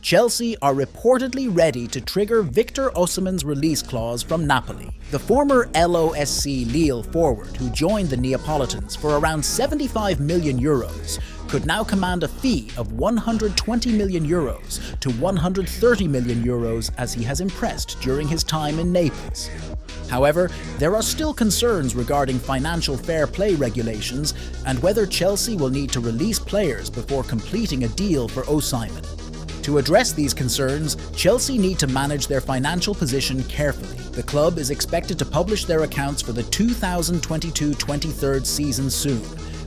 Chelsea are reportedly ready to trigger Victor Osimhen's release clause from Napoli. The former LOSC Lille forward, who joined the Neapolitans for around 75 million euros, could now command a fee of 120 million euros to 130 million euros as he has impressed during his time in Naples. However, there are still concerns regarding financial fair play regulations and whether Chelsea will need to release players before completing a deal for Osimhen. To address these concerns, Chelsea need to manage their financial position carefully. The club is expected to publish their accounts for the 2022-23 season soon,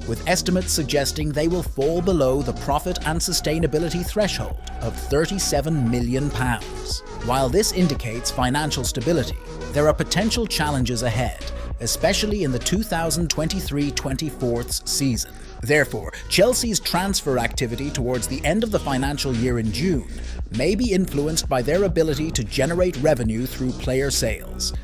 with estimates suggesting they will fall below the profit and sustainability threshold of £37 million. While this indicates financial stability, there are potential challenges ahead, especially in the 2023-24 season. Therefore, Chelsea's transfer activity towards the end of the financial year in June may be influenced by their ability to generate revenue through player sales.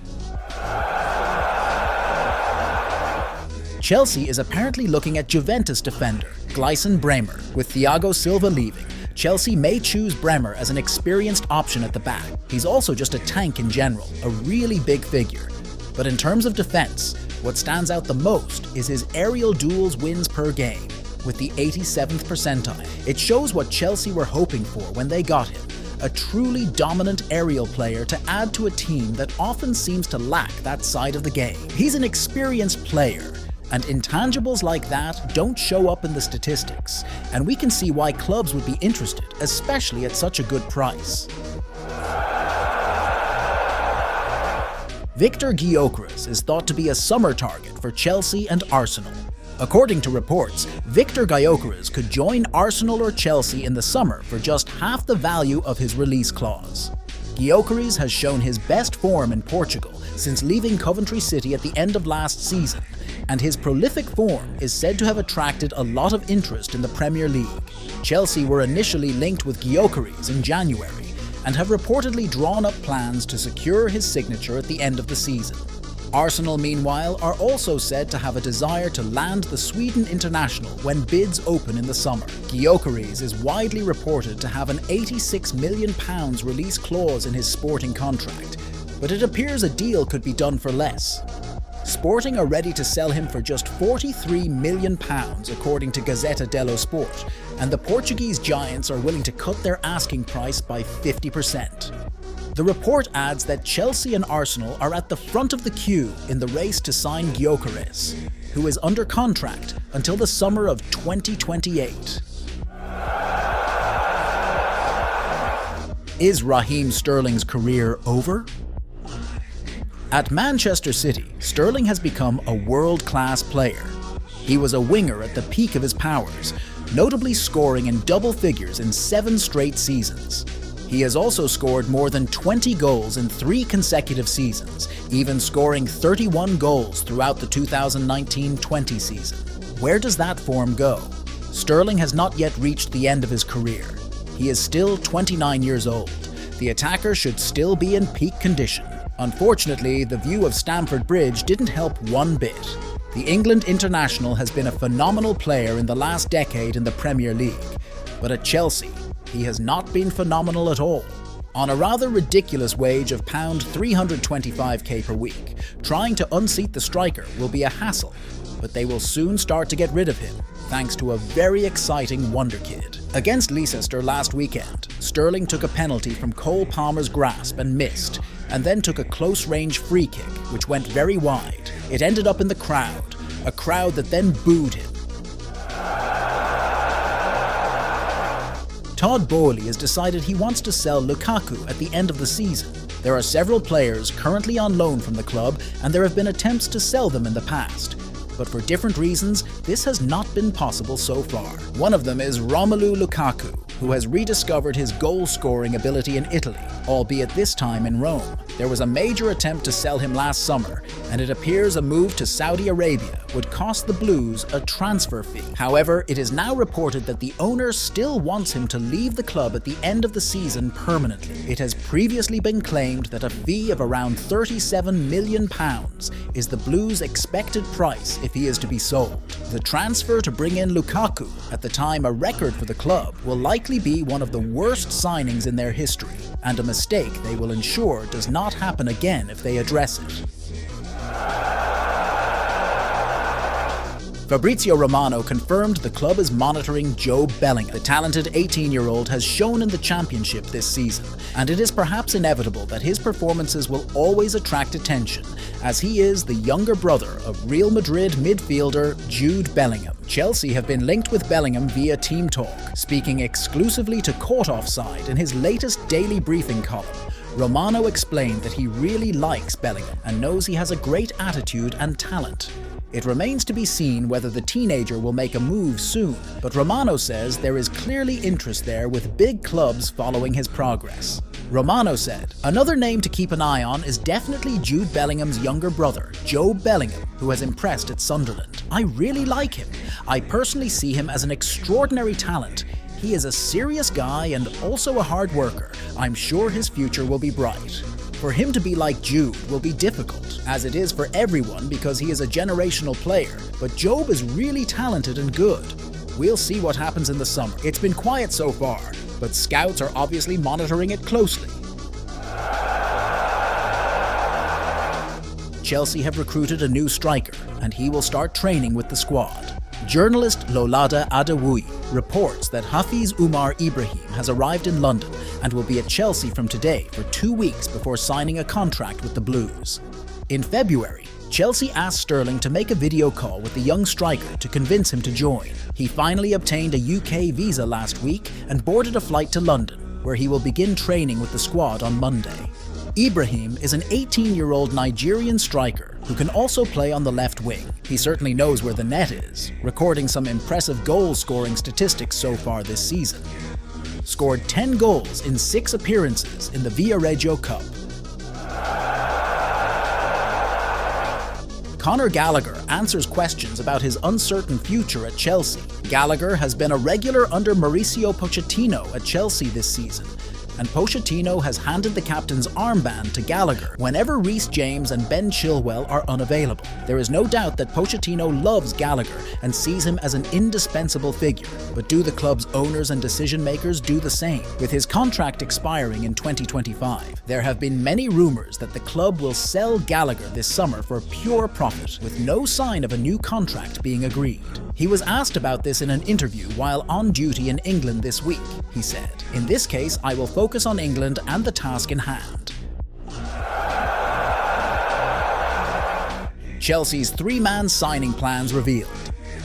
Chelsea is apparently looking at Juventus defender Gleison Bremer. With Thiago Silva leaving, Chelsea may choose Bremer as an experienced option at the back. He's also just a tank in general, a really big figure. But in terms of defense, what stands out the most is his aerial duels wins per game, with the 87th percentile. It shows what Chelsea were hoping for when they got him, a truly dominant aerial player to add to a team that often seems to lack that side of the game. He's an experienced player, and intangibles like that don't show up in the statistics, and we can see why clubs would be interested, especially at such a good price. Victor Gyokeres is thought to be a summer target for Chelsea and Arsenal. According to reports, Victor Gyokeres could join Arsenal or Chelsea in the summer for just half the value of his release clause. Gyokeres has shown his best form in Portugal since leaving Coventry City at the end of last season, and his prolific form is said to have attracted a lot of interest in the Premier League. Chelsea were initially linked with Gyokeres in January, and have reportedly drawn up plans to secure his signature at the end of the season. Arsenal, meanwhile, are also said to have a desire to land the Sweden international when bids open in the summer. Gyokeres is widely reported to have an £86 million release clause in his Sporting contract, but it appears a deal could be done for less. Sporting are ready to sell him for just £43 million according to Gazzetta dello Sport, and the Portuguese giants are willing to cut their asking price by 50%. The report adds that Chelsea and Arsenal are at the front of the queue in the race to sign Gyokeres, who is under contract until the summer of 2028. Is Raheem Sterling's career over? At Manchester City, Sterling has become a world-class player. He was a winger at the peak of his powers, notably scoring in double figures in 7 straight seasons. He has also scored more than 20 goals in 3 consecutive seasons, even scoring 31 goals throughout the 2019-20 season. Where does that form go? Sterling has not yet reached the end of his career. He is still 29 years old. The attacker should still be in peak condition. Unfortunately, the view of Stamford Bridge didn't help one bit. The England international has been a phenomenal player in the last decade in the Premier League, but at Chelsea, he has not been phenomenal at all. On a rather ridiculous wage of £325k per week, trying to unseat the striker will be a hassle, but they will soon start to get rid of him, thanks to a very exciting wonder kid. Against Leicester last weekend, Sterling took a penalty from Cole Palmer's grasp and missed, and then took a close-range free kick, which went very wide. It ended up in the crowd, a crowd that then booed him. Todd Boehly has decided he wants to sell Lukaku at the end of the season. There are several players currently on loan from the club, and there have been attempts to sell them in the past. But for different reasons, this has not been possible so far. One of them is Romelu Lukaku, who has rediscovered his goal-scoring ability in Italy, albeit this time in Rome. There was a major attempt to sell him last summer, and it appears a move to Saudi Arabia would cost the Blues a transfer fee. However, it is now reported that the owner still wants him to leave the club at the end of the season permanently. It has previously been claimed that a fee of around £37 million is the Blues' expected price if he is to be sold. The transfer to bring in Lukaku, at the time a record for the club, will likely likely be one of the worst signings in their history, and a mistake they will ensure does not happen again if they address it. Fabrizio Romano confirmed the club is monitoring Jobe Bellingham. The talented 18-year-old has shown in the Championship this season, and it is perhaps inevitable that his performances will always attract attention, as he is the younger brother of Real Madrid midfielder Jude Bellingham. Chelsea have been linked with Bellingham via Team Talk, speaking exclusively to Court Offside in his latest daily briefing column. Romano explained that he really likes Bellingham and knows he has a great attitude and talent. It remains to be seen whether the teenager will make a move soon, but Romano says there is clearly interest there with big clubs following his progress. Romano said, "Another name to keep an eye on is definitely Jude Bellingham's younger brother, Jobe Bellingham, who has impressed at Sunderland. I really like him. I personally see him as an extraordinary talent. He is a serious guy and also a hard worker. I'm sure his future will be bright." For him to be like Jude will be difficult, as it is for everyone because he is a generational player, but Jobe is really talented and good. We'll see what happens in the summer. It's been quiet so far, but scouts are obviously monitoring it closely. Chelsea have recruited a new striker, and he will start training with the squad. Journalist Lolada Adewuyi reports that Hafiz Umar Ibrahim has arrived in London and will be at Chelsea from today for 2 weeks before signing a contract with the Blues. In February, Chelsea asked Sterling to make a video call with the young striker to convince him to join. He finally obtained a UK visa last week and boarded a flight to London, where he will begin training with the squad on Monday. Ibrahim is an 18-year-old Nigerian striker who can also play on the left wing. He certainly knows where the net is, recording some impressive goal-scoring statistics so far this season. Scored 10 goals in 6 appearances in the Viareggio Cup. Conor Gallagher answers questions about his uncertain future at Chelsea. Gallagher has been a regular under Mauricio Pochettino at Chelsea this season, and Pochettino has handed the captain's armband to Gallagher whenever Reece James and Ben Chilwell are unavailable. There is no doubt that Pochettino loves Gallagher and sees him as an indispensable figure, but do the club's owners and decision-makers do the same? With his contract expiring in 2025, there have been many rumours that the club will sell Gallagher this summer for pure profit, with no sign of a new contract being agreed. He was asked about this in an interview while on duty in England this week. He said, "In this case, I will focus on England and the task in hand." Chelsea's 3-man signing plans revealed.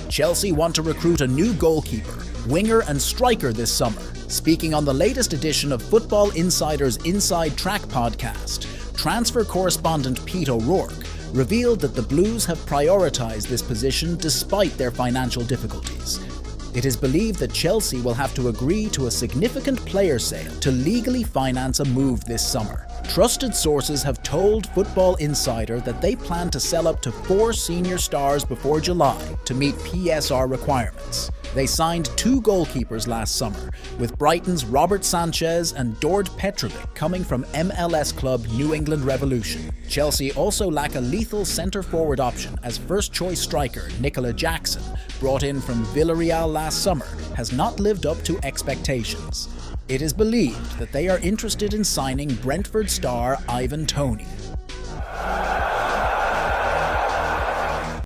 Chelsea want to recruit a new goalkeeper, winger and striker this summer. Speaking on the latest edition of Football Insider's Inside Track podcast, transfer correspondent Pete O'Rourke revealed that the Blues have prioritised this position despite their financial difficulties. It is believed that Chelsea will have to agree to a significant player sale to legally finance a move this summer. Trusted sources have told Football Insider that they plan to sell up to 4 senior stars before July to meet PSR requirements. They signed 2 goalkeepers last summer, with Brighton's Robert Sanchez and Dord Petrovic coming from MLS club New England Revolution. Chelsea also lack a lethal centre-forward option, as first-choice striker Nicola Jackson, brought in from Villarreal last summer, has not lived up to expectations. It is believed that they are interested in signing Brentford star Ivan Toney.